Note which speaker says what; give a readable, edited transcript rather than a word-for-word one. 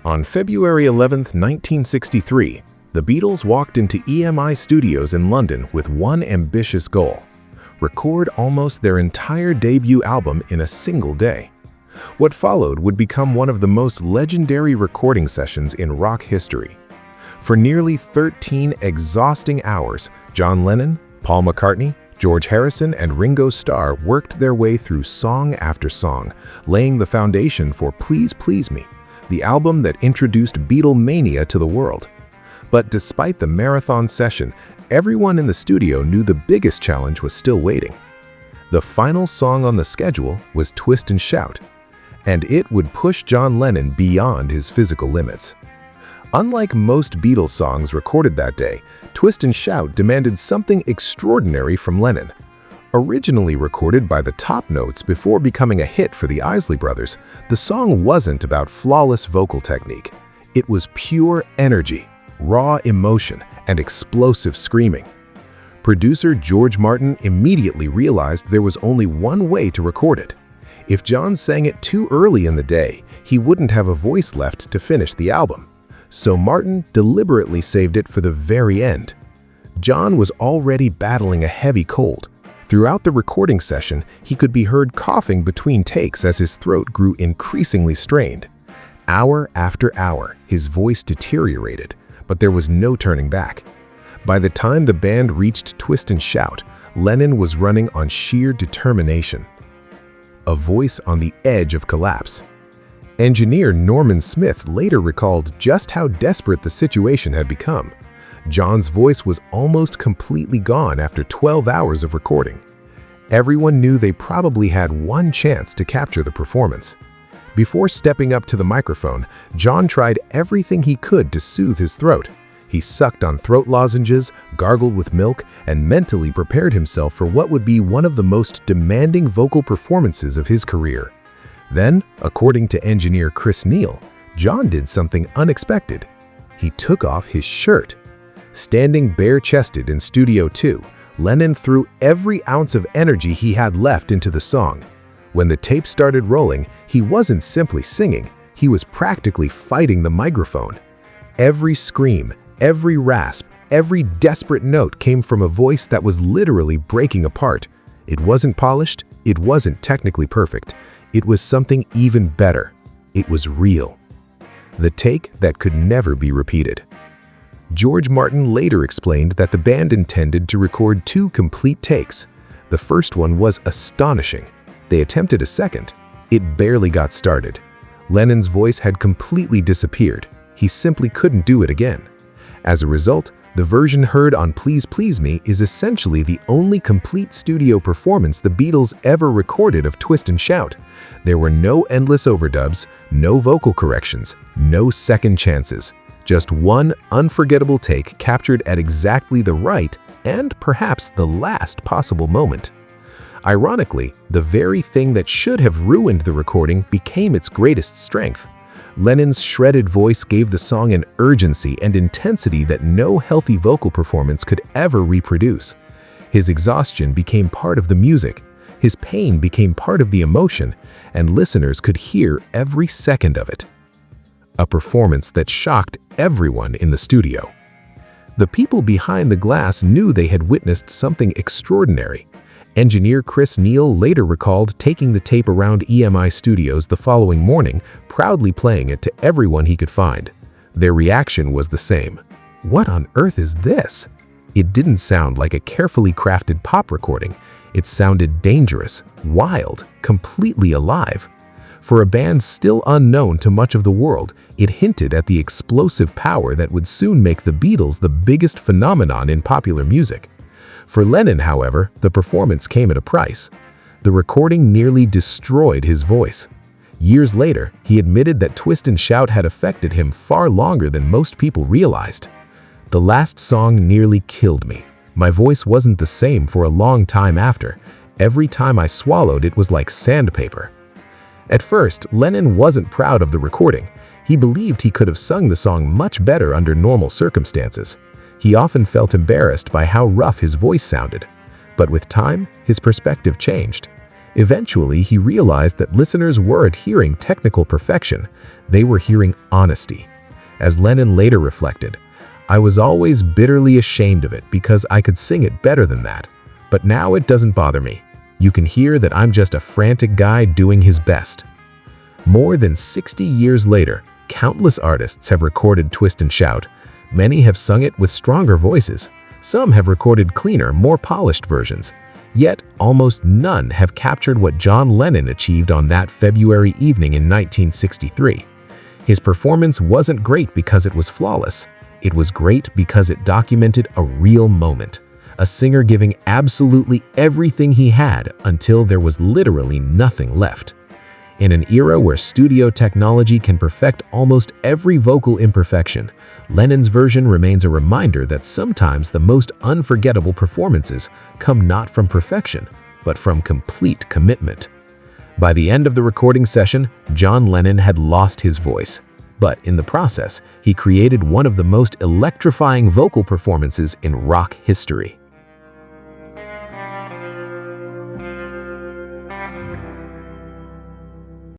Speaker 1: On February 11, 1963, the Beatles walked into EMI Studios in London with one ambitious goal: record almost their entire debut album in a single day. What followed would become one of the most legendary recording sessions in rock history. For nearly 13 exhausting hours, John Lennon, Paul McCartney, George Harrison, and Ringo Starr worked their way through song after song, laying the foundation for Please Please Me, the album that introduced Beatlemania to the world. But despite the marathon session, everyone in the studio knew the biggest challenge was still waiting. The final song on the schedule was Twist and Shout, and it would push John Lennon beyond his physical limits. Unlike most Beatles songs recorded that day, Twist and Shout demanded something extraordinary from Lennon. Originally recorded by the Top Notes before becoming a hit for the Isley Brothers, the song wasn't about flawless vocal technique. It was pure energy, raw emotion, and explosive screaming. Producer George Martin immediately realized there was only one way to record it. If John sang it too early in the day, he wouldn't have a voice left to finish the album. So Martin deliberately saved it for the very end. John was already battling a heavy cold. Throughout the recording session, he could be heard coughing between takes as his throat grew increasingly strained. Hour after hour, his voice deteriorated, but there was no turning back. By the time the band reached Twist and Shout, Lennon was running on sheer determination. A voice on the edge of collapse. Engineer Norman Smith later recalled just how desperate the situation had become. John's voice was almost completely gone after 12 hours of recording. Everyone knew they probably had one chance to capture the performance. Before stepping up to the microphone, John tried everything he could to soothe his throat. He sucked on throat lozenges, gargled with milk, and mentally prepared himself for what would be one of the most demanding vocal performances of his career. Then, according to engineer Chris Neal, John did something unexpected. He took off his shirt. Standing bare-chested in Studio 2, Lennon threw every ounce of energy he had left into the song. When the tape started rolling, he wasn't simply singing, he was practically fighting the microphone. Every scream, every rasp, every desperate note came from a voice that was literally breaking apart. It wasn't polished, it wasn't technically perfect. It was something even better. It was real. The take that could never be repeated. George Martin later explained that the band intended to record 2 complete takes. The first one was astonishing. They attempted a second. It barely got started. Lennon's voice had completely disappeared. He simply couldn't do it again. As a result, the version heard on Please Please Me is essentially the only complete studio performance the Beatles ever recorded of Twist and Shout. There were no endless overdubs, no vocal corrections, no second chances. Just one unforgettable take captured at exactly the right and perhaps the last possible moment. Ironically, the very thing that should have ruined the recording became its greatest strength. Lennon's shredded voice gave the song an urgency and intensity that no healthy vocal performance could ever reproduce. His exhaustion became part of the music, his pain became part of the emotion, and listeners could hear every second of it. A performance that shocked everyone in the studio. The people behind the glass knew they had witnessed something extraordinary. Engineer Chris Neal later recalled taking the tape around EMI Studios the following morning, proudly playing it to everyone he could find. Their reaction was the same. What on earth is this? It didn't sound like a carefully crafted pop recording. It sounded dangerous, wild, completely alive. For a band still unknown to much of the world, it hinted at the explosive power that would soon make the Beatles the biggest phenomenon in popular music. For Lennon, however, the performance came at a price. The recording nearly destroyed his voice. Years later, he admitted that Twist and Shout had affected him far longer than most people realized. The last song nearly killed me. My voice wasn't the same for a long time after. Every time I swallowed, it was like sandpaper. At first, Lennon wasn't proud of the recording. He believed he could have sung the song much better under normal circumstances. He often felt embarrassed by how rough his voice sounded. But with time, his perspective changed. Eventually, he realized that listeners weren't hearing technical perfection, they were hearing honesty. As Lennon later reflected, "I was always bitterly ashamed of it because I could sing it better than that. But now it doesn't bother me. You can hear that I'm just a frantic guy doing his best." More than 60 years later, countless artists have recorded Twist and Shout. Many have sung it with stronger voices. Some have recorded cleaner, more polished versions. Yet, almost none have captured what John Lennon achieved on that February evening in 1963. His performance wasn't great because it was flawless. It was great because it documented a real moment. A singer giving absolutely everything he had until there was literally nothing left. In an era where studio technology can perfect almost every vocal imperfection, Lennon's version remains a reminder that sometimes the most unforgettable performances come not from perfection, but from complete commitment. By the end of the recording session, John Lennon had lost his voice. But in the process, he created one of the most electrifying vocal performances in rock history.